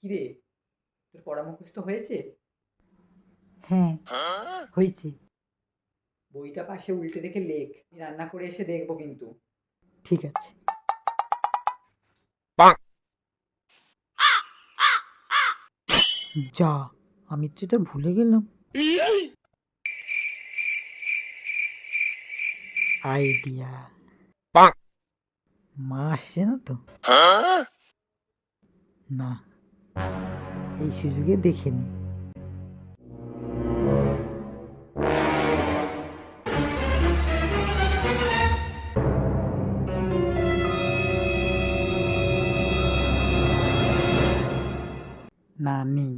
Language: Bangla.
কিরে, তোর পড়া মুখস্থ হয়েছে? হ্যাঁ, হয়েছে। বইটা পাশে উল্টে রেখে লেখ, আমি রান্না করে এসে দেখবো কিন্তু। ঠিক আছে। যা, আমি তো এটা ভুলে গেলাম। আইডিয়া। মা আসছে না তো? না, এই সুযোগে দেখে নি। না, নেই।